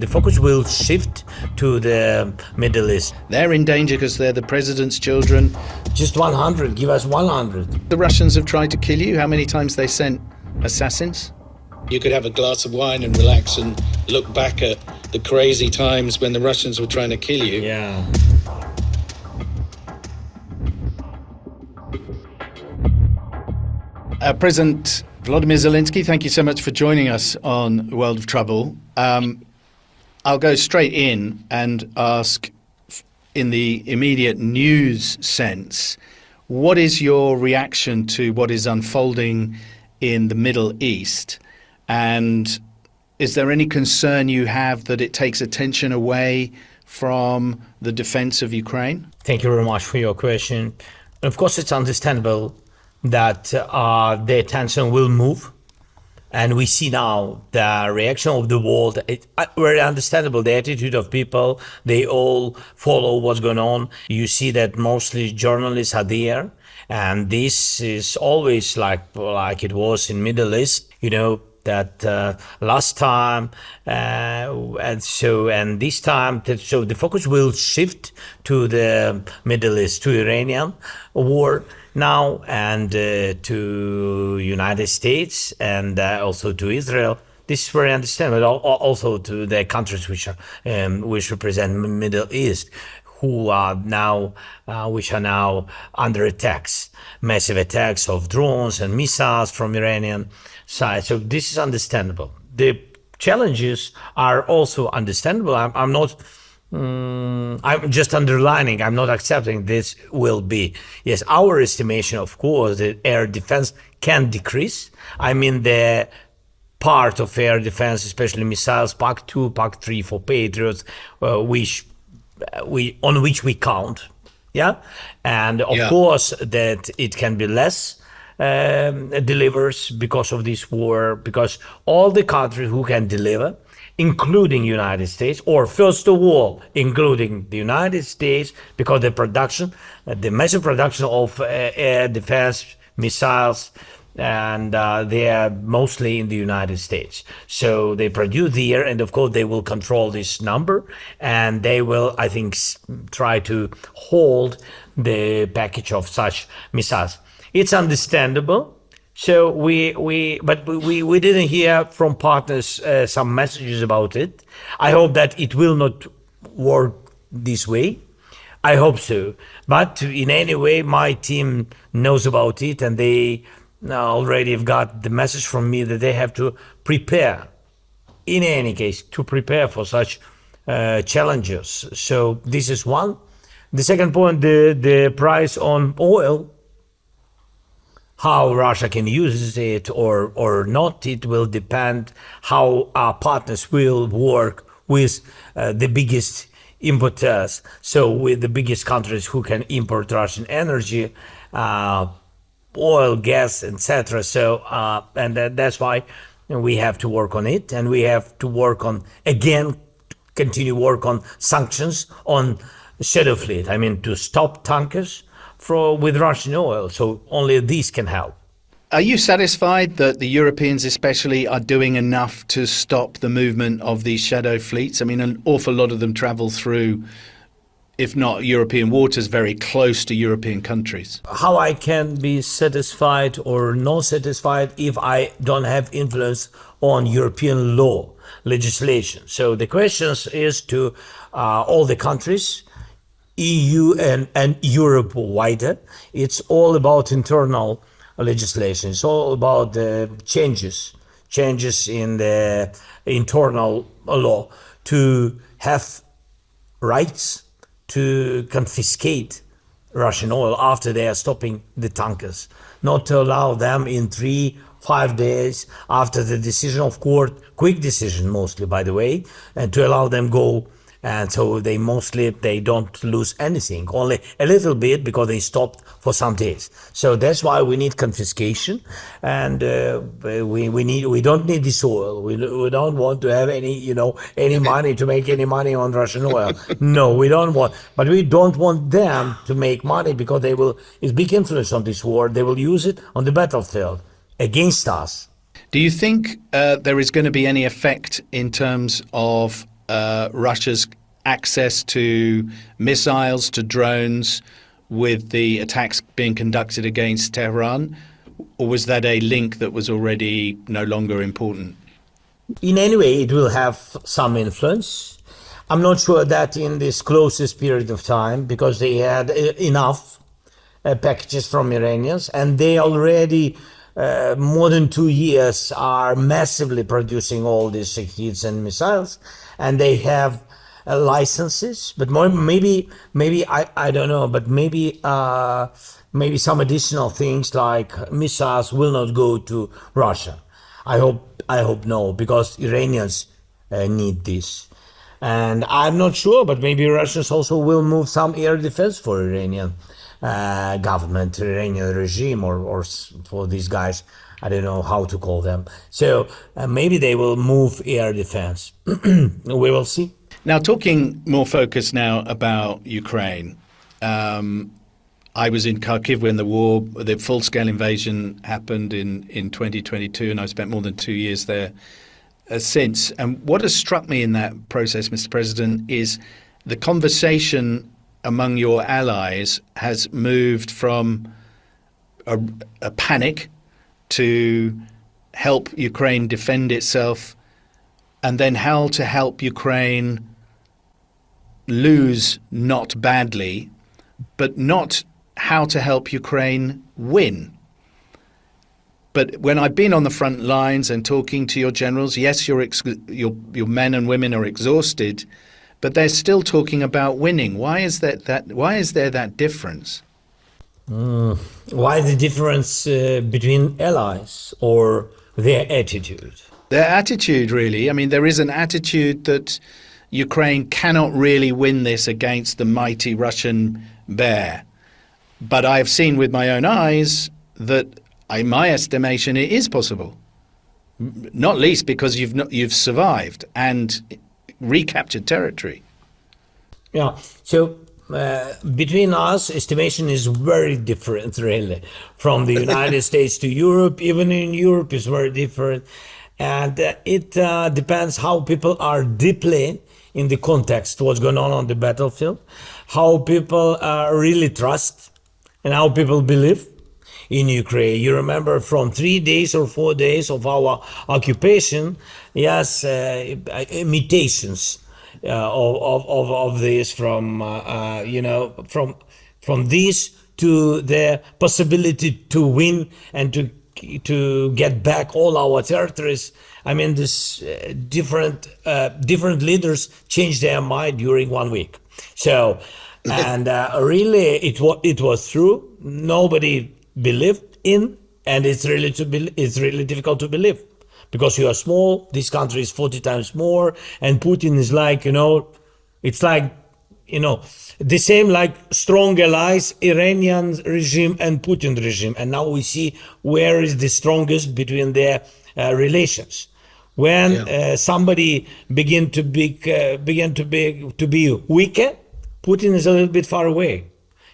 The focus will shift to the Middle East. They're in danger because they're the president's children. Just 100, give us 100. The Russians have tried to kill you. How many times they sent assassins? You could have a glass of wine and relax and look back at the crazy times when the Russians were trying to kill you. Yeah. President Volodymyr Zelensky, thank you so much for joining us on World of Trouble. I'll go straight in and ask, in the immediate news sense, what is your reaction to what is unfolding in the Middle East? And is there any concern you have that it takes attention away from the defense of Ukraine? Thank you very much for your question. Of course, it's understandable that the attention will move. And we see now the reaction of the world. It's very understandable, the attitude of people. They all follow what's going on. You see that mostly journalists are there. And this is always like it was in Middle East, you know, that last time and this time, so the focus will shift to the Middle East, to Iranian war now, and to United States, and also to Israel. This is very understandable. Also to the countries which represent Middle East, who are now which are now under attacks, massive attacks of drones and missiles from Iranian side. So this is understandable. The challenges are also understandable. I'm not. I'm just underlining. I'm not accepting this will be. Yes, our estimation, of course, that air defense can decrease. I mean, the part of air defense, especially missiles, Pak 2, Pak 3 for Patriots, on which we count. Yeah, and of course that it can be less delivers because of this war, because all the countries who can deliver, including United States, or first of all, including the United States, because the production, the massive production of air defense missiles, and they are mostly in the United States. So they produce here, and of course they will control this number, and they will, I think, try to hold the package of such missiles. It's understandable. So we didn't hear from partners some messages about it. I hope that it will not work this way. I hope so. But in any way, my team knows about it, and they already have got the message from me that they have to prepare, in any case, to prepare for such challenges. So this is one. The second point, the price on oil, how Russia can use it or not, it will depend how our partners will work with the biggest importers. So with the biggest countries who can import Russian energy, oil, gas, etc. So and that's why we have to work on it, and we have to work on, again, continue work on sanctions on shadow fleet. I mean, to stop tankers with Russian oil. So only these can help. Are you satisfied that the Europeans especially are doing enough to stop the movement of these shadow fleets? I mean, an awful lot of them travel through, if not European waters, very close to European countries. How I can be satisfied or not satisfied if I don't have influence on European law, legislation. So the question is to all the countries, EU and Europe wider. It's all about internal legislation. It's all about the changes in the internal law to have rights to confiscate Russian oil after they are stopping the tankers, not to allow them in 3-5 days after the decision of court, quick decision mostly, by the way, and to allow them go. And so they don't lose anything, only a little bit, because they stopped for some days. So that's why we need confiscation, and we don't need this oil. We don't want to have any money to make any money on Russian oil. No, we don't want. But we don't want them to make money, because it's big influence on this war. They will use it on the battlefield against us. Do you think there is going to be any effect in terms of Russia's access to missiles, to drones, with the attacks being conducted against Tehran? Or was that a link that was already no longer important? In any way, it will have some influence. I'm not sure that in this closest period of time, because they had enough packages from Iranians, and they already more than 2 years are massively producing all these Shaheeds and missiles, and they have licenses. But maybe I don't know, but maybe some additional things like missiles will not go to Russia. I hope no, because Iranians need this. And I'm not sure, but maybe Russians also will move some air defense for Iranian government, Iranian regime, or for these guys. I don't know how to call them. So maybe they will move air defense. We will see. Now, talking more focused now about Ukraine. I was in Kharkiv when the full-scale invasion happened in 2022, and I've spent more than 2 years there since. And what has struck me in that process, Mr. President, is the conversation among your allies has moved from a panic to help Ukraine defend itself, and then how to help Ukraine lose not badly, but not how to help Ukraine win. But when I've been on the front lines and talking to your generals, yes, your men and women are exhausted, but they're still talking about winning. Why is Why is there that difference? Why the difference between allies or their attitude? Their attitude, really. I mean, there is an attitude that Ukraine cannot really win this against the mighty Russian bear. But I've seen with my own eyes that, in my estimation, it is possible. Not least because you've survived and recaptured territory. Yeah. So between us, estimation is very different, really, from the United States to Europe. Even in Europe, is very different, and it depends how people are deeply in the context, what's going on the battlefield, how people really trust, and how people believe in Ukraine. You remember from 3 days or 4 days of our occupation, yes, imitations of this from this to the possibility to win and to get back all our territories. I mean, this different leaders changed their mind during 1 week. So, and really, it was true. Nobody believed in, and it's really difficult to believe, because you are small. This country is 40 times more, and Putin is like, it's like, the same like strong allies, Iranian regime and Putin regime. And now we see where is the strongest between their relations. When somebody begin to be weaker, Putin is a little bit far away.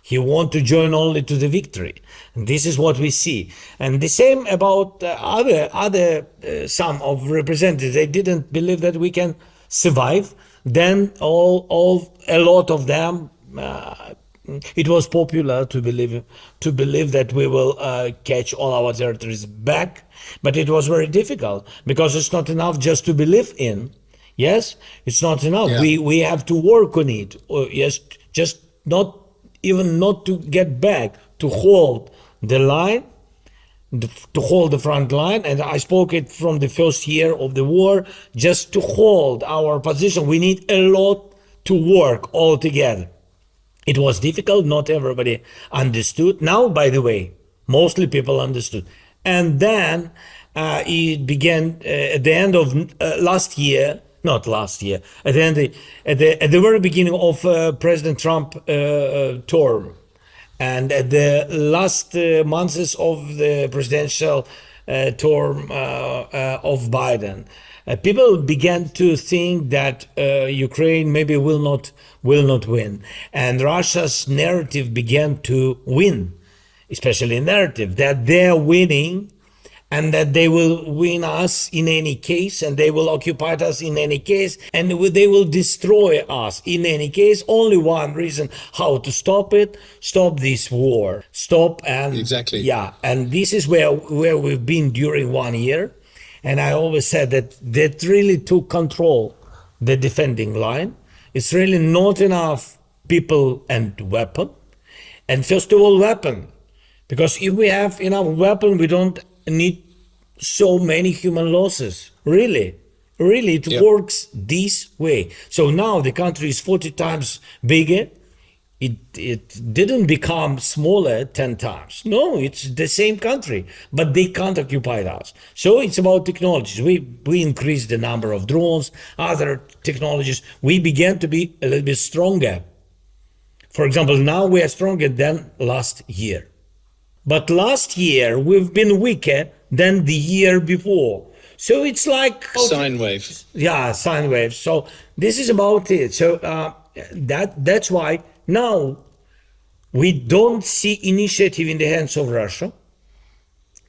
He wants to join only to the victory. And this is what we see. And the same about other some of representatives. They didn't believe that we can survive. Then a lot of them, it was popular to believe that we will catch all our territories back. But it was very difficult, because it's not enough just to believe in. Yes, it's not enough. Yeah. We have to work on it. Yes, just not to get back, to hold the line, to hold the front line. And I spoke it from the first year of the war, just to hold our position. We need a lot to work all together. It was difficult. Not everybody understood. Now, by the way, mostly people understood. And then it began at the end of last year. Not last year. At the very beginning of President Trump term, and at the last months of the presidential term of Biden, people began to think that Ukraine maybe will not win, and Russia's narrative began to win, especially narrative that they're winning, and that they will win us in any case, and they will occupy us in any case, and they will destroy us in any case. Only one reason how to stop it: stop this war, stop. And Exactly. yeah, and this is where we've been during 1 year. And I always said that really took control the defending line. It's really not enough people and weapon. And first of all, weapon. Because if we have enough weapon, we don't need so many human losses. Really, it Yep. works this way. So now the country is 40 times bigger. It didn't become smaller 10 times. No, it's the same country, but they can't occupy us. So it's about technologies. We increased the number of drones, other technologies. We began to be a little bit stronger. For example, now we are stronger than last year. But last year we've been weaker than the year before. So it's like Sine wave. yeah, sine waves. So this is about it. So that's why now we don't see initiative in the hands of Russia.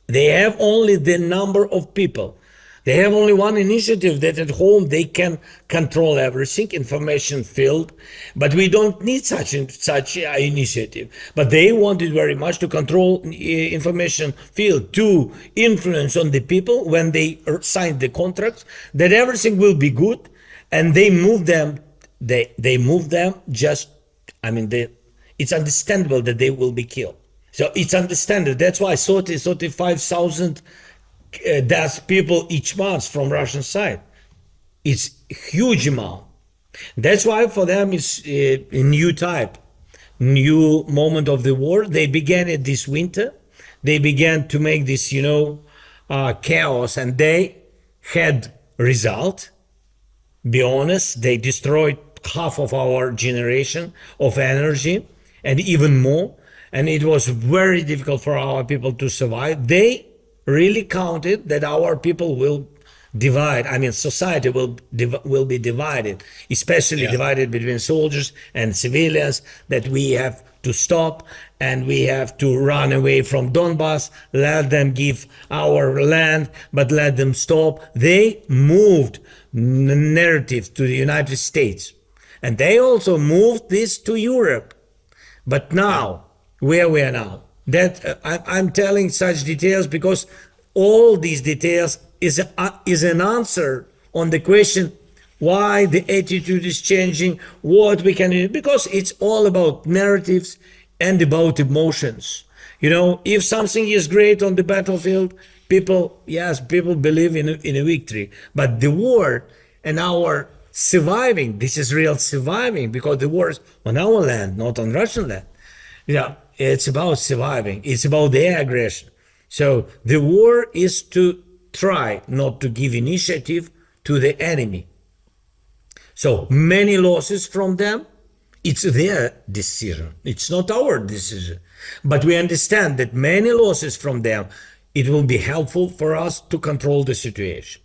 They have only the number of people. They have only one initiative, that at home they can control everything, information field. But we don't need such initiative. But they wanted very much to control information field, to influence on the people when they signed the contracts, that everything will be good, and they move them. They move them just. I mean, it's understandable that they will be killed. So it's understandable. That's why 35,000 deaths people each month from Russian side. It's a huge amount. That's why for them it's a new type, new moment of the war. They began it this winter. They began to make this, chaos, and they had result. Be honest, they destroyed half of our generation of energy and even more. And it was very difficult for our people to survive. They really counted that our people will divide. I mean, society will be divided, especially divided between soldiers and civilians, that we have to stop and we have to run away from Donbass, let them give our land, but let them stop. They moved narrative to the United States, and they also moved this to Europe. But now, where we are now, that I'm telling such details because all these details is an answer on the question why the attitude is changing, what we can do, because it's all about narratives and about emotions. If something is great on the battlefield, people believe in a victory. But the war and our surviving, this is real surviving, because the war is on our land, not on Russian land. It's about surviving. It's about the aggression. So the war is to try not to give initiative to the enemy. So many losses from them, it's their decision. It's not our decision. But we understand that many losses from them, it will be helpful for us to control the situation.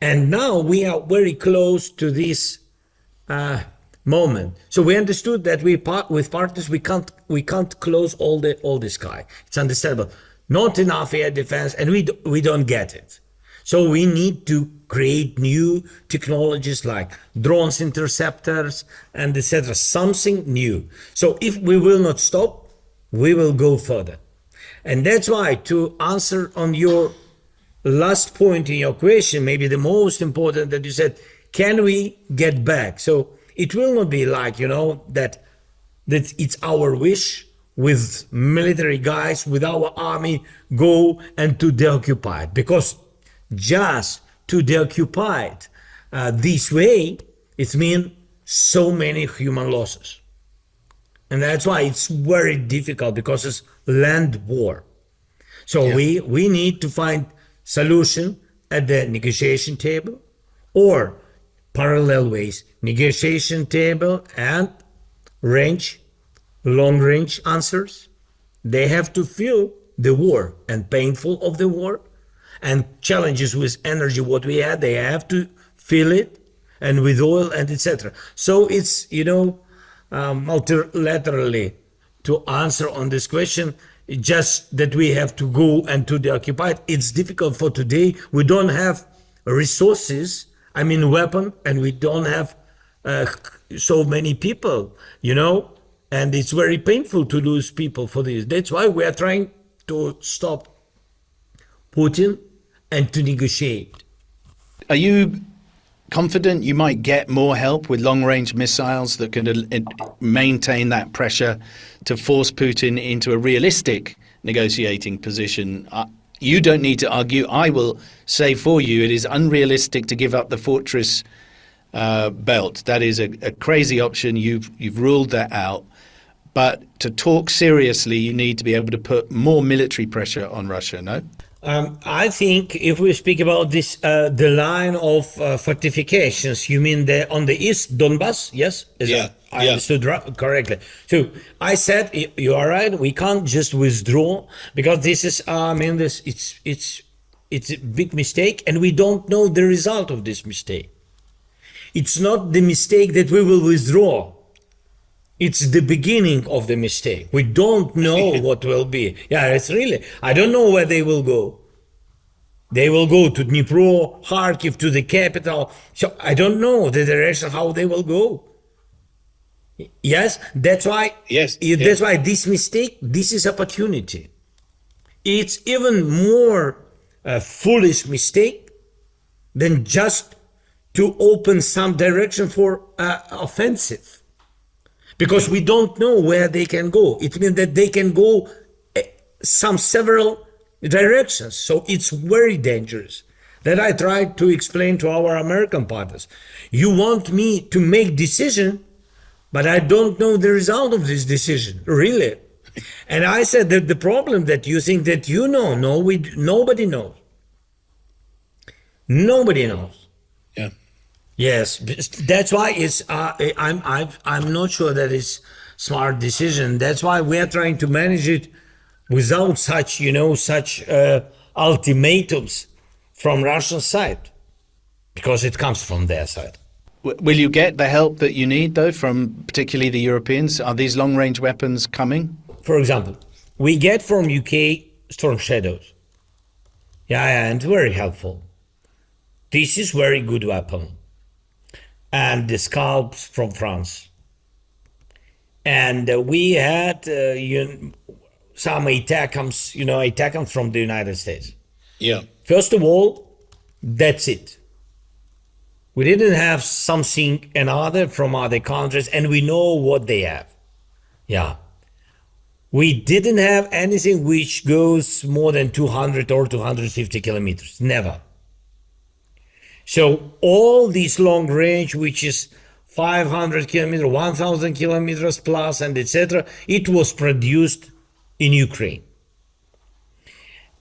And now we are very close to this moment. So we understood that with partners we can't close all the sky. It's understandable. Not enough air defense, and we don't get it. So we need to create new technologies like drones, interceptors, and etc. Something new. So if we will not stop, we will go further. And that's why, to answer on your last point in your question, maybe the most important, that you said, can we get back? So it will not be like, that it's our wish with military guys, with our army, go and to deoccupy it. Because just to deoccupy it this way, it means so many human losses. And that's why it's very difficult, because it's land war. So we need to find solution at the negotiation table, or parallel ways: negotiation table and long range answers. They have to feel the war and painful of the war and challenges with energy what we had. They have to feel it, and with oil and etc. So it's multilaterally to answer on this question. just that we have to go and to the occupied. It's difficult for today. We don't have resources, I mean weapon, and we don't have so many people, you know, and it's very painful to lose people for this. That's why we are trying to stop Putin and to negotiate. Are you confident you might get more help with long-range missiles that can maintain that pressure to force Putin into a realistic negotiating position? You don't need to argue. I will say for you, it is unrealistic to give up the fortress belt. That is a crazy option. You've ruled that out. But to talk seriously, you need to be able to put more military pressure on Russia, no? I think if we speak about this, the line of fortifications, you mean on the east, Donbass? Yes? I understood correctly. So I said, you are right, we can't just withdraw, because this is, it's a big mistake, and we don't know the result of this mistake. It's not the mistake that we will withdraw. It's the beginning of the mistake. We don't know what will be. Yeah, it's really, I don't know where they will go. They will go to Dnipro, Kharkiv, to the capital. So I don't know the direction how they will go. Yes, that's why. Yes, that's why this mistake, this is opportunity. It's even more foolish mistake than just to open some direction for offensive. Because we don't know where they can go. It means that they can go several directions. So it's very dangerous. That I tried to explain to our American partners. You want me to make decision, but I don't know the result of this decision, really. And I said that the problem that you think that you know, nobody knows. Nobody knows. Yeah. Yes, that's why it's. I'm not sure that it's smart decision. That's why we are trying to manage it without such, ultimatums from Russian side, because it comes from their side. Will you get the help that you need, though, from particularly the Europeans? Are these long-range weapons coming? For example, we get from UK Storm Shadows. Yeah, and very helpful. This is very good weapon. And the scalps from France. And we had some ATACMS from the United States. Yeah. First of all, that's it. We didn't have something another from other countries, and we know what they have. Yeah. We didn't have anything which goes more than 200 or 250 kilometers. Never. So all this long range, which is 500 kilometers, 1,000 kilometers plus, and etc., it was produced in Ukraine.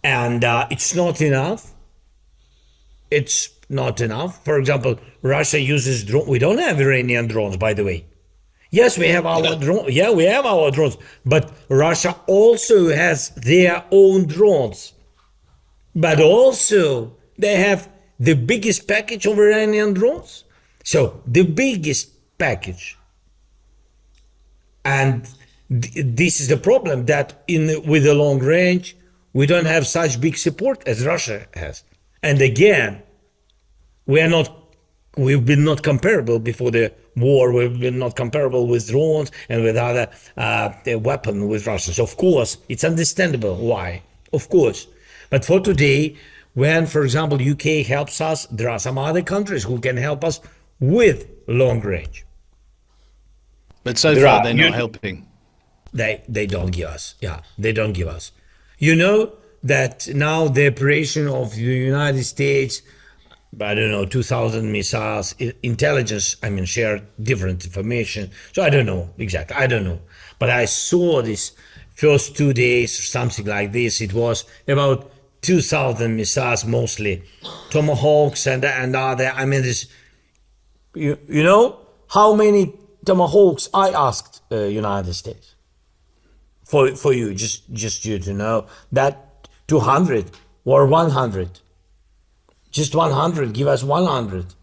And it's not enough. It's not enough. For example, Russia uses drones. We don't have Iranian drones, by the way. Yes, we have our drones. Yeah, we have our drones. But Russia also has their own drones. But also they have the biggest package of Iranian drones. So the biggest package. And this is the problem, that with the long range, we don't have such big support as Russia has. And again, we've been not comparable before the war. We've been not comparable with drones and with other weapons with Russians. Of course, it's understandable why, of course. But for today, when, for example, UK helps us, there are some other countries who can help us with long range. But so far, they're not helping. They don't give us. Yeah, they don't give us. You know that now the operation of the United States, I don't know, 2,000 missiles, intelligence, share different information. So I don't know exactly. I don't know. But I saw this first 2 days, something like this. It was about 2,000 missiles, mostly Tomahawks and other. This. You know how many Tomahawks I asked United States for you, just you to know that 200 or 100, just 100. Give us 100.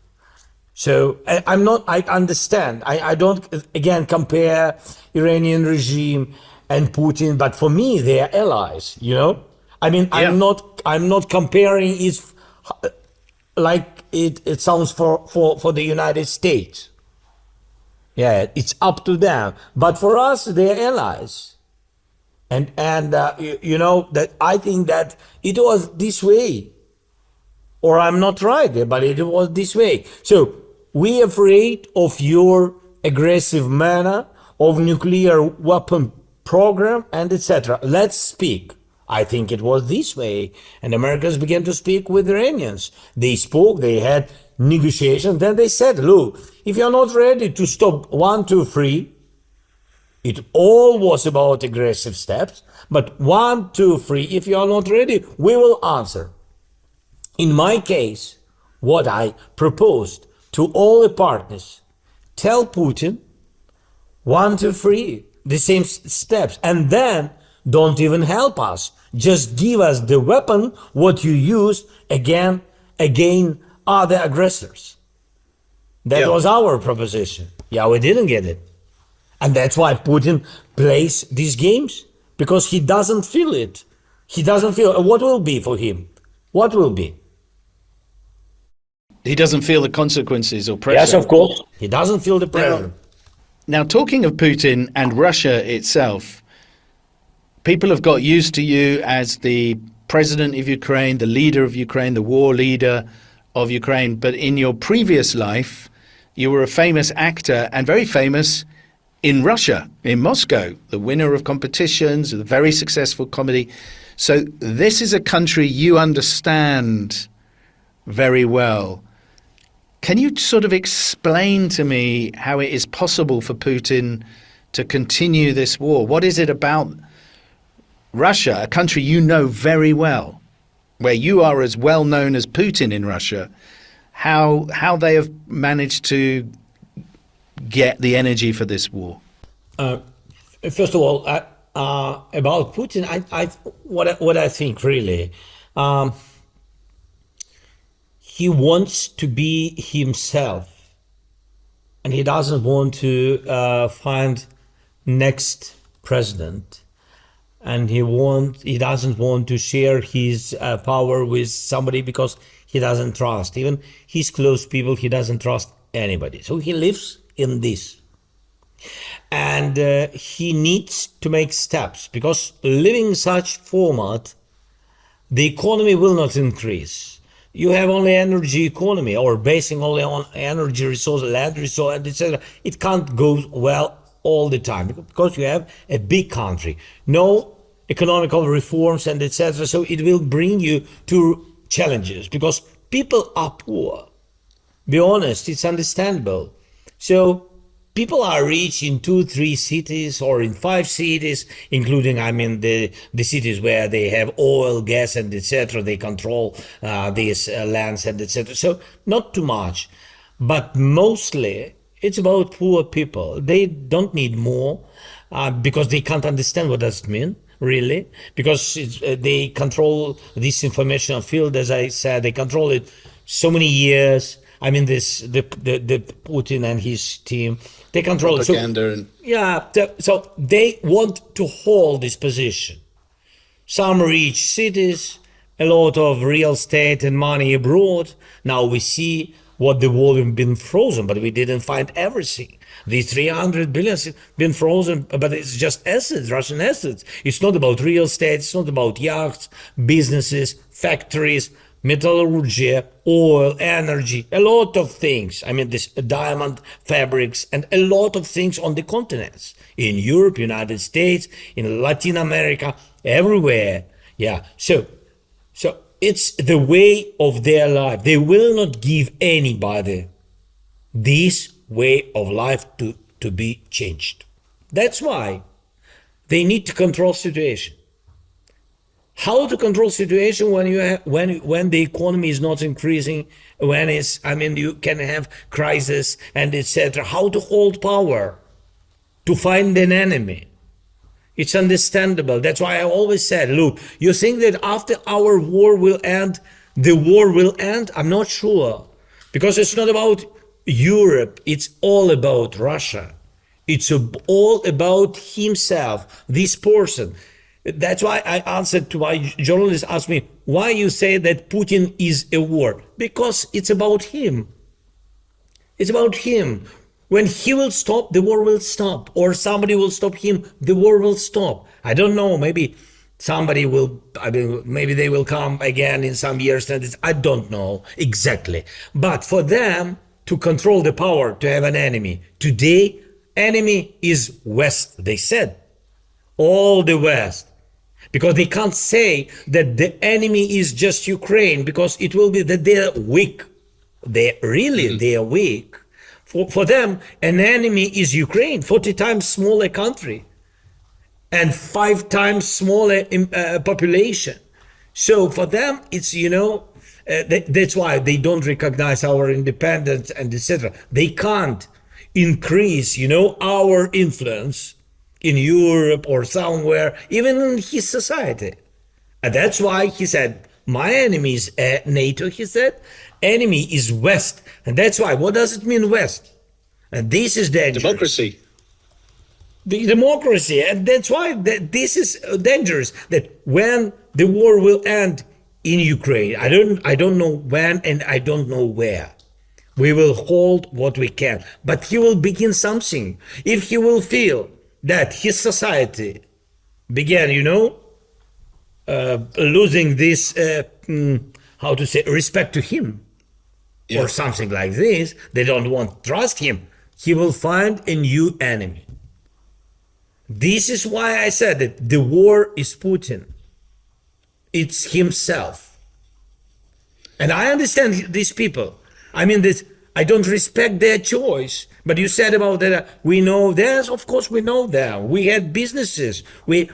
So I understand. I don't again compare Iranian regime and Putin, but for me, they are allies, you know? I mean, Yeah. I'm not comparing it like it sounds for the United States. Yeah, it's up to them. But for us, they're allies. And you know, that I think that it was this way. Or I'm not right, but it was this way. So we afraid of your aggressive manner of nuclear weapon program and etc. Let's speak. I think it was this way. And Americans began to speak with Iranians. They spoke, they had negotiations. Then they said, look, if you're not ready to stop 1, 2, 3, it all was about aggressive steps. But 1, 2, 3, if you are not ready, we will answer. In my case, what I proposed to all the partners, tell Putin 1, 2, 3, the same steps, and then don't even help us. Just give us the weapon what you used again other aggressors. That was our proposition. Yeah, we didn't get it. And that's why Putin plays these games, because he doesn't feel it. He doesn't feel what will be for him. What will be? He doesn't feel the consequences or pressure. Yes, of course. He doesn't feel the pressure. Now, talking of Putin and Russia itself, people have got used to you as the president of Ukraine, the leader of Ukraine, the war leader of Ukraine. But in your previous life, you were a famous actor and very famous in Russia, in Moscow, the winner of competitions, a very successful comedy. So this is a country you understand very well. Can you sort of explain to me how it is possible for Putin to continue this war? What is it about Russia, a country you know very well, where you are as well known as Putin in Russia, how they have managed to get the energy for this war? First of all, about Putin, what I think really, he wants to be himself, and he doesn't want to find next president, and he doesn't want to share his power with somebody because he doesn't trust even his close people. He doesn't trust anybody, so he lives in this, and he needs to make steps, because living such format, the economy will not increase. You have only energy economy, or basing only on energy resource, land resource, etc. It can't go well all the time, because you have a big country, no economical reforms and etc. So it will bring you to challenges, because people are poor. Be honest, it's understandable. So people are rich in 2, 3 cities or in 5 cities, including, the cities where they have oil, gas, and etc. They control these lands and etc. So not too much, but mostly it's about poor people. They don't need more because they can't understand what does it mean, really, because they control this information field. As I said, they control it so many years. The Putin and his team, they control propaganda it. So they want to hold this position. Some rich cities, a lot of real estate and money abroad. Now we see what the volume been frozen, but we didn't find everything. The 300 billion been frozen, but it's just assets, Russian assets. It's not about real estate. It's not about yachts, businesses, factories, metallurgy, oil, energy, a lot of things. This diamond fabrics and a lot of things on the continents, in Europe, United States, in Latin America, everywhere. Yeah. So it's the way of their life. They will not give anybody this way of life to be changed. That's why they need to control situation. How to control situation when when the economy is not increasing, when you can have crisis and etc. How to hold power, to find an enemy. It's understandable. That's why I always said, look, you think that after our war will end, the war will end? I'm not sure, because it's not about Europe. It's all about Russia. It's all about himself, this person. That's why I answered to my journalist asked me, why you say that Putin is a war? Because it's about him. It's about him. When he will stop, the war will stop. Or somebody will stop him, the war will stop. I don't know, maybe somebody will, maybe they will come again in some years. I don't know exactly. But for them to control the power, to have an enemy, today, enemy is West, they said. All the West. Because they can't say that the enemy is just Ukraine, because it will be that they're weak. They are weak. For them, an enemy is Ukraine, 40 times smaller country and 5 times smaller population. So for them, it's, that's why they don't recognize our independence and etc. They can't increase, our influence in Europe or somewhere, even in his society. And that's why he said, my enemy is NATO, he said. Enemy is West. And that's why, what does it mean West? And this is dangerous. Democracy. The democracy. And that's why this is dangerous. That when the war will end in Ukraine, I don't know when and I don't know where. We will hold what we can. But he will begin something. If he will feel that his society began, losing this, respect to him, or something like this, they don't want to trust him, he will find a new enemy. This is why I said that the war is Putin. It's himself. And I understand these people. I don't respect their choice. But you said about that, we know this, of course we know that. We had businesses. We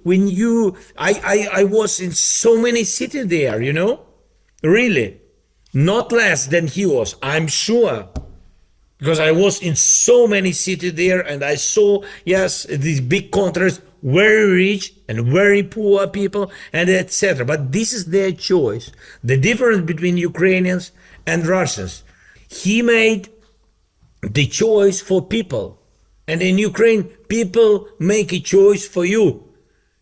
knew, I was in so many cities there, really. Not less than he was, I'm sure. Because I was in so many cities there and I saw, these big countries, very rich and very poor people and etc. But this is their choice. The difference between Ukrainians and Russians. He made the choice for people. And in Ukraine, people make a choice for you.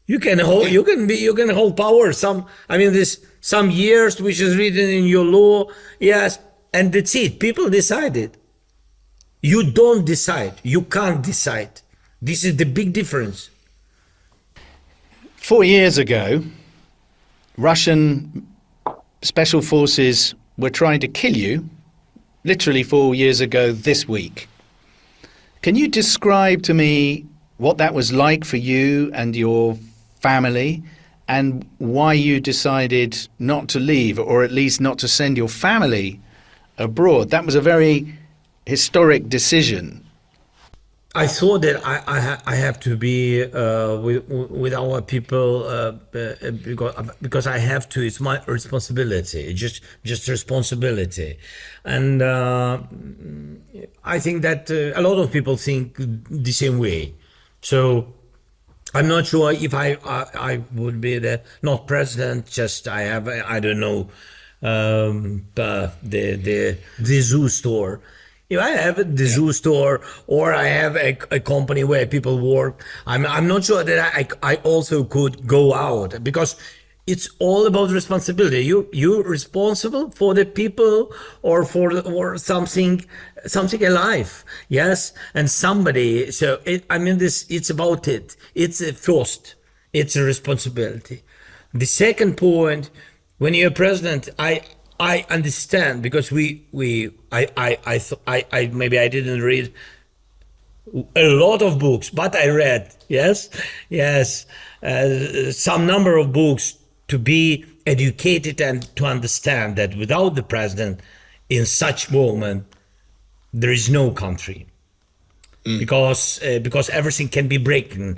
You can hold power some years, which is written in your law, and that's it. People decided. You don't decide. You can't decide. This is the big difference. 4 years ago, Russian special forces were trying to kill you, literally 4 years ago this week. Can you describe to me what that was like for you and your family, and why you decided not to leave, or at least not to send your family abroad? That was a very historic decision. I thought that I have to be with our people because I have to. It's my responsibility. Just responsibility, and I think that a lot of people think the same way. So I'm not sure if I would be not president. Just I don't know the zoo store. If I have the zoo store or I have a company where people work, I'm not sure that I also could go out, because it's all about responsibility. You're responsible for the people or for something alive, yes, and somebody. So it's about it. It's first. It's a responsibility. The second point, when you're president, I understand, because maybe I didn't read a lot of books, but I read, some number of books to be educated and to understand that without the president in such moment, there is no country. Because everything can be broken.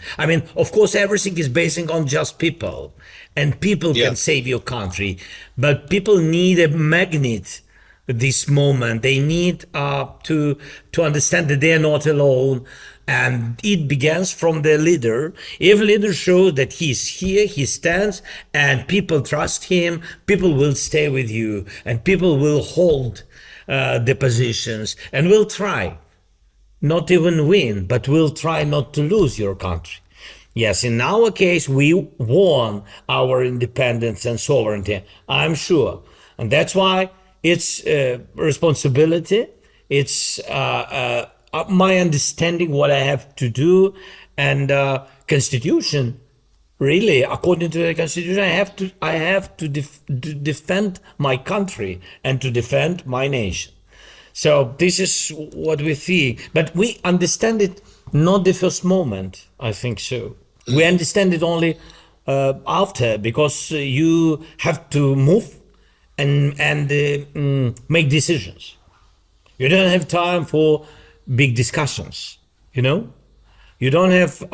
Of course, everything is based on just people, and people can save your country, but people need a magnet. This moment, they need to understand that they are not alone, and it begins from the leader. If leader shows that he's here, he stands, and people trust him, people will stay with you, and people will hold the positions and will try. not even win, but will try not to lose your country. Yes, in our case, we won our independence and sovereignty, I'm sure. And that's why it's responsibility, it's my understanding what I have to do, and constitution. Really, according to the constitution, I have to defend my country and to defend my nation. So this is what we see, but we understand it not the first moment. I think so. We understand it only after, because you have to move and make decisions. You don't have time for big discussions. You don't have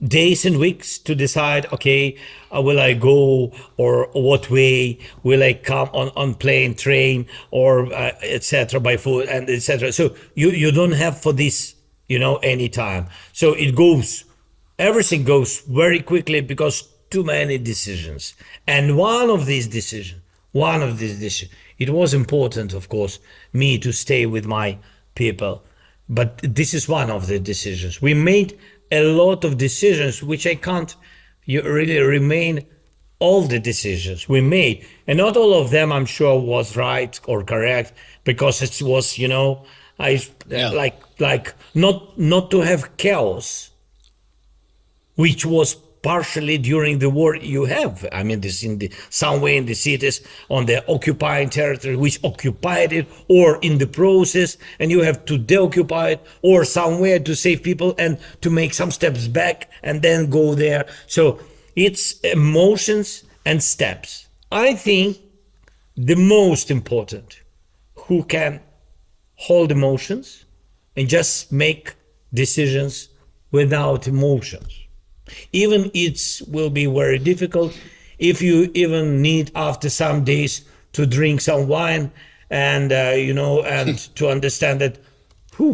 days and weeks to decide, okay, will I go, or what way will I come, on plane, train, or etc., by foot, and etc. So you don't have for this, any time. So everything goes very quickly because too many decisions. And one of these decisions, it was important, of course, me to stay with my people. But this is one of the decisions. We made a lot of decisions, which I can't really remain all the decisions we made. And not all of them, I'm sure, was right or correct, because it was, like not to have chaos, which was partially during the war you have. I mean, this some way in the cities on the occupying territory, which occupied it, or in the process, and you have to deoccupy it, or somewhere to save people and to make some steps back and then go there. So it's emotions and steps. I think the most important, who can hold emotions and just make decisions without emotions. Even it will be very difficult if you even need after some days to drink some wine and and to understand that how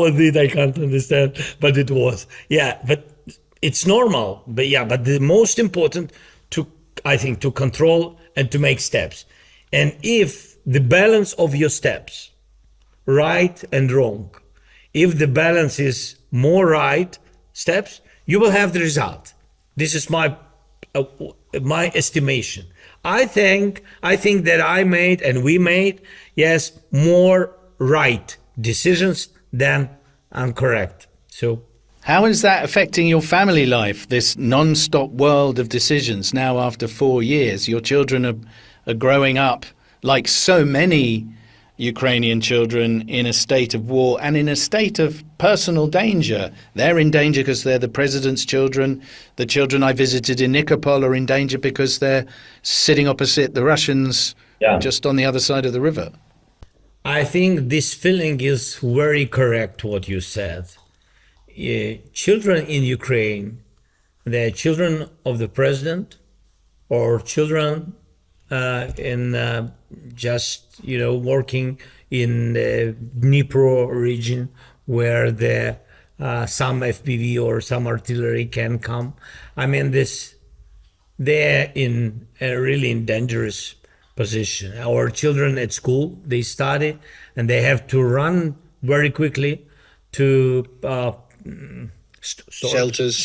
was it, I can't understand, but it was, but it's normal. But the most important, I think, to control and to make steps. And if the balance of your steps, right and wrong, if the balance is more right steps, you will have the result. This is my estimation. I think that I made, and we made, yes, more right decisions than incorrect. So how is that affecting your family life, this non-stop world of decisions now after 4 years? Your children are growing up like so many Ukrainian children in a state of war and in a state of personal danger. They're in danger because they're the president's children. The children I visited in Nikopol are in danger because they're sitting opposite the Russians, just on the other side of the river. I think this feeling is very correct, what you said. Children in Ukraine, they're children of the president, or children just working in the Dnipro region, where some FPV or some artillery can come. I mean, they're in a really dangerous position. Our children at school, they study and they have to run very quickly to shelters.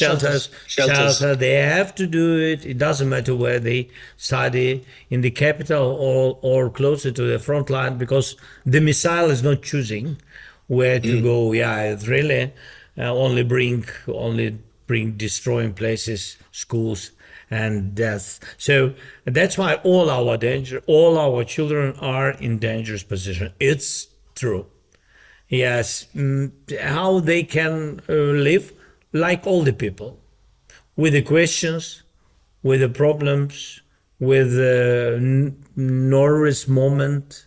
They have to do it. It doesn't matter where they study, in the capital or closer to the front line, because the missile is not choosing where to go. It really only bring destroying places, schools, and death. So that's why all our children are in dangerous position. It's true. Yes, how they can live like all the people, with the questions, with the problems, with the nervous moment.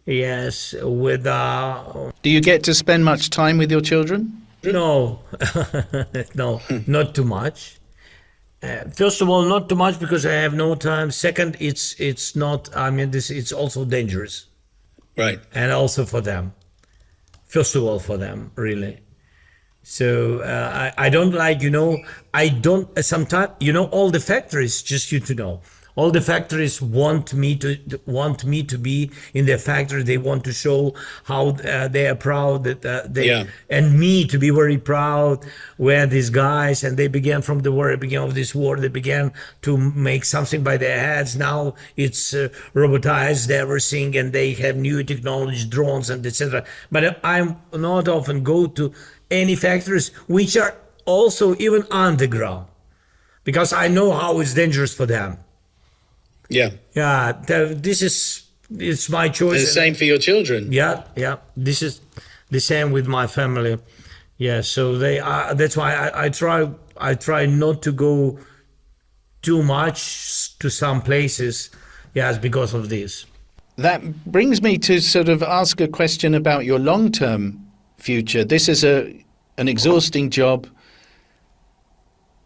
Yes, with Do you get to spend much time with your children? No, no, not too much. First of all, not too much because I have no time. Second, it's not. I mean, it's also dangerous, right? And also for them. First of all, for them, really. So I don't like, I don't, sometimes, all the factories, just you to know, All the factories want me to be in their factory. They want to show how they are proud that and me to be very proud. Where these guys, and they began from the very beginning of this war. They began to make something by their heads. Now it's robotized everything, and they have new technology, drones and etc. But I'm not often go to any factories which are also even underground, because I know how it's dangerous for them. It's my choice. And the same for your children. Yeah. This is the same with my family. Yeah, so they are. That's why I try not to go too much to some places. Yes, because of this. That brings me to sort of ask a question about your long-term future. This is an exhausting job.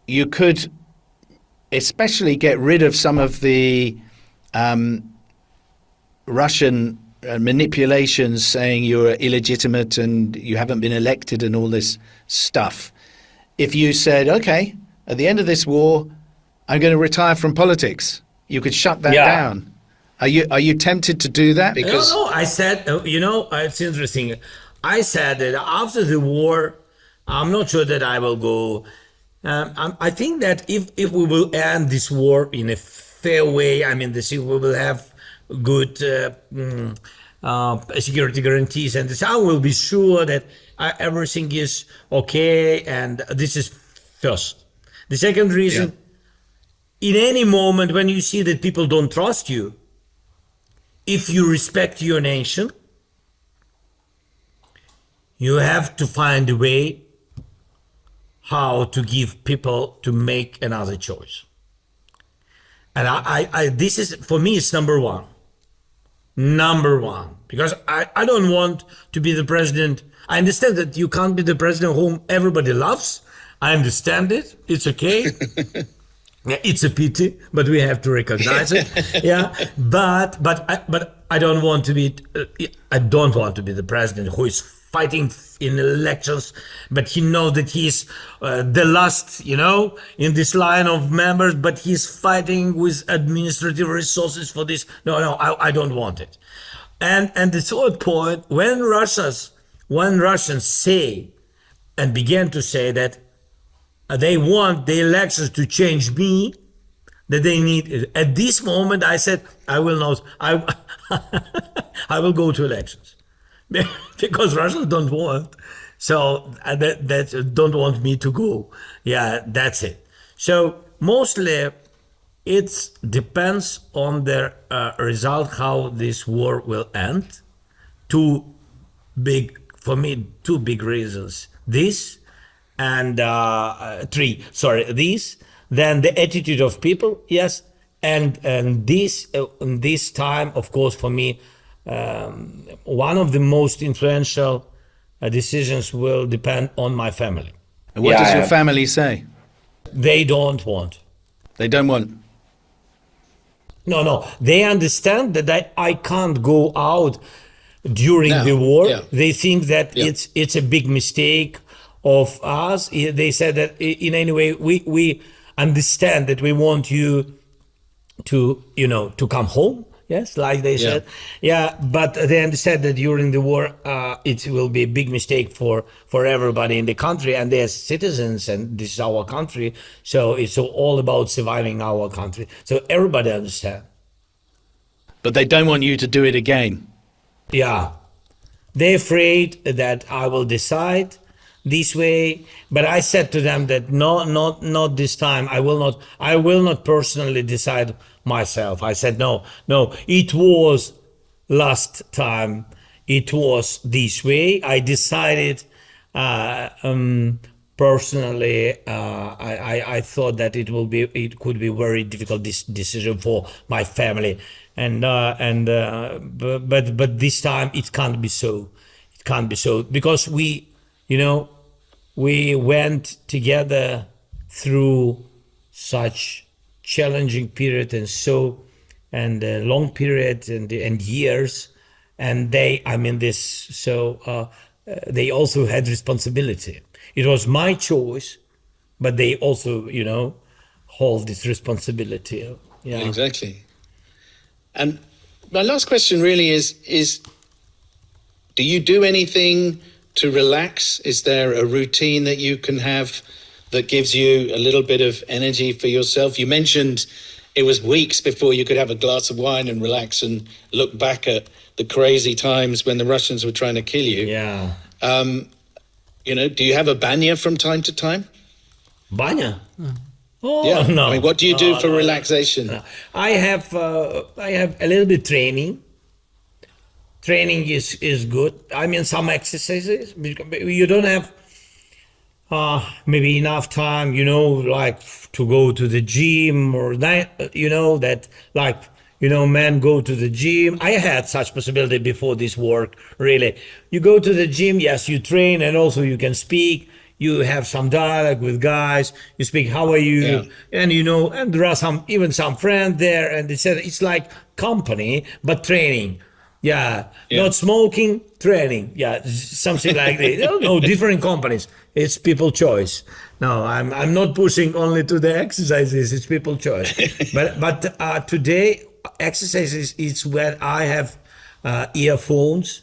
You could especially get rid of some of the Russian manipulations, saying you're illegitimate and you haven't been elected and all this stuff. If you said, okay, at the end of this war, I'm going to retire from politics, you could shut that down. Are you tempted to do that? Because no, I said, it's interesting. I said that after the war, I'm not sure that I will go. I think that if we will end this war in a fair way, I mean, we will have good security guarantees, and I will be sure that everything is okay. And this is first. The second reason, in any moment when you see that people don't trust you, if you respect your nation, you have to find a way how to give people to make another choice. And this is, for me, it's number one, because I don't want to be the president. I understand that you can't be the president whom everybody loves. I understand it. It's okay. It's a pity, but we have to recognize it. But I don't want to be. I don't want to be the president who is fighting in elections, but he knows that he's the last, in this line of members, but he's fighting with administrative resources for this. No, I don't want it. And the third point, when Russians say and began to say that they want the elections to change me, that they need it. At this moment, I said, I will not, I will go to elections. Because Russians don't want, so that don't want me to go. Yeah, that's it. So mostly it depends on the result, how this war will end. Two big reasons. This and this, then the attitude of people, yes, and this time, of course, for me, one of the most influential decisions will depend on my family. And what does your family say? They don't want. They don't want? No. They understand that I can't go out during the war. Yeah. They think that it's a big mistake of us. They said that in any way we understand that we want you to come home. Yes, like they said. Yeah, but they understand that during the war, it will be a big mistake for everybody in the country, and they're citizens, and this is our country. So it's all about surviving our country. So everybody understands. But they don't want you to do it again. Yeah, they're afraid that I will decide this way. But I said to them that not this time. I will not personally decide myself. I said, no, it was last time, it was this way. I decided personally, I thought that it could be very difficult decision for my family, but this time it can't be so. It can't be so, because we went together through such challenging period and long period and years, and they also had responsibility. It was my choice, but they also hold this responsibility. Yeah. Exactly. And my last question really is do you do anything to relax? Is there a routine that you can have that gives you a little bit of energy for yourself? You mentioned it was weeks before you could have a glass of wine and relax and look back at the crazy times when the Russians were trying to kill you. Yeah. Do you have a banya from time to time? Banya? Oh, Yeah. no. I mean, what do you do No, for no, no. relaxation? No. I have a little bit training. Training is good. I mean, some exercises. You don't have maybe enough time, like to go to the gym or that, men go to the gym. I had such possibility before this work, really. You go to the gym, yes, you train, and also you can speak. You have some dialogue with guys. You speak, how are you? Yeah. And and there are some friends there, and they said it's like company, but training. Yeah, not smoking, training. Yeah, something like that. No, different companies. It's people choice. No, I'm not pushing only to the exercises. It's people choice. but today exercises is where I have earphones,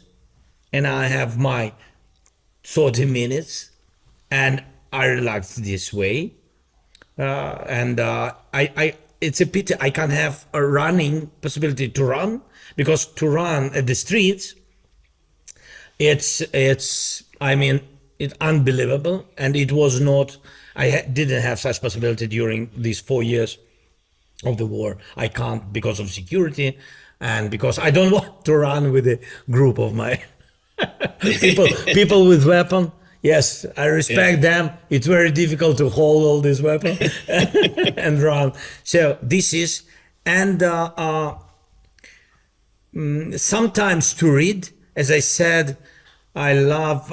and I have my 30 minutes, and I relax this way. I it's a pity I can't have a running possibility to run, because to run at the streets, it's unbelievable, and it was not. Didn't have such possibility during these 4 years of the war. I can't because of security, and because I don't want to run with a group of my people with weapon. Yes, I respect them. It's very difficult to hold all these weapons and run. So this is, and sometimes to read, as I said, I love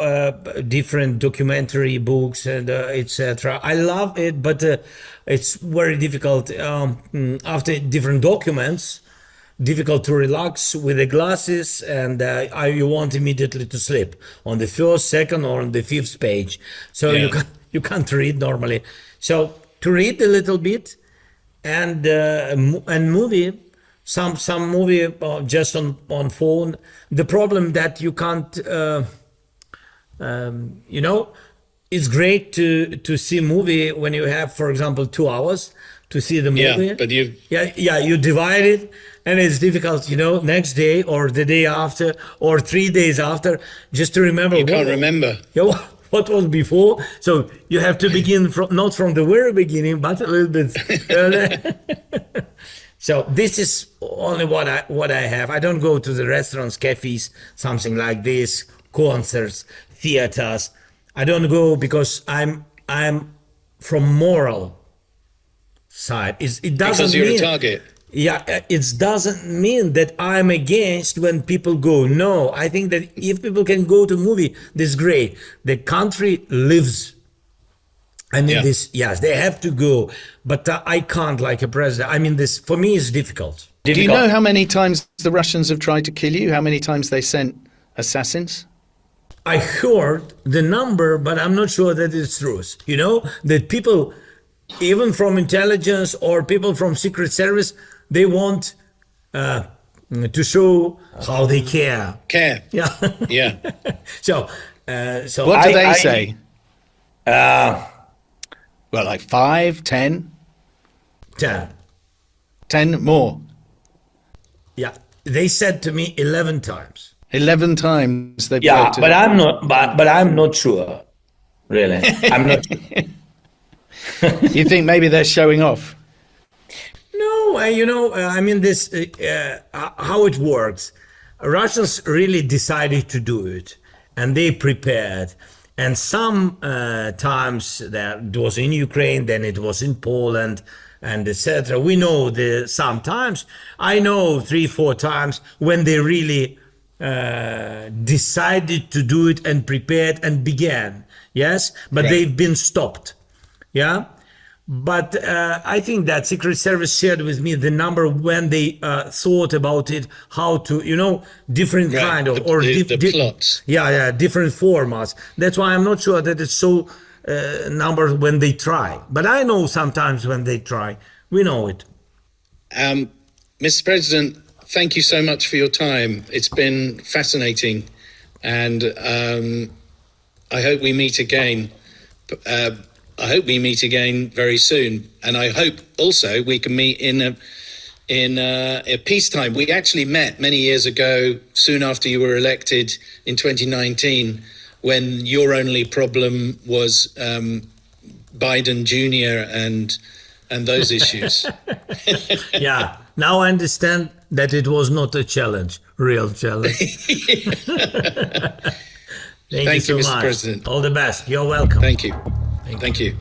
different documentary books and etc. I love it, but it's very difficult after different documents. Difficult to relax with the glasses, and you want immediately to sleep on the first, second, or on the fifth page. So you can't read normally. So to read a little bit, and movie, some movie just on phone. The problem that you can't, it's great to see movie when you have, for example, 2 hours to see the movie. Yeah, but you divide it, and it's difficult, next day or the day after or 3 days after, just to remember. You can't remember. Yeah, what was before. So you have to begin not from the very beginning, but a little bit earlier. So this is only what I have. I don't go to the restaurants, cafes, something like this, concerts, theaters. I don't go because I'm from moral side. It doesn't Because you're mean, a target. Yeah, it doesn't mean that I'm against when people go. No, I think that if people can go to movie, this is great. The country lives. I mean, yes, they have to go, but I can't like a president. I mean, this for me is difficult. Do you know how many times the Russians have tried to kill you? How many times they sent assassins? I heard the number, but I'm not sure that it's true. That people, even from intelligence or people from secret service, they want to show how they care. Care. Yeah. Yeah. So What do they say? Well, like 5, 10? 10. 10 more. Yeah, they said to me 11 times. 11 times they've Yeah, tried to... but I'm not. But I'm not sure. Really, I'm not. You think maybe they're showing off? No, I mean this. How it works? Russians really decided to do it, and they prepared. And some times that it was in Ukraine, then it was in Poland, and etc. We know sometimes. I know 3-4 times when they really decided to do it and prepared and began. Yes, but they've been stopped. Yeah. But I think that Secret Service shared with me the number when they thought about it, how to, different kind of the plots. Different formats. That's why I'm not sure that it's so number when they try. But I know sometimes when they try, we know it. Mr. President, thank you so much for your time. It's been fascinating, and I hope we meet again. I hope we meet again very soon, and I hope also we can meet in a peacetime. We actually met many years ago, soon after you were elected in 2019, when your only problem was Biden Jr. and those issues. Yeah, now I understand that it was not a challenge, real challenge. Thank you, so Mr. much. President. All the best. You're welcome. Thank you. Thank you.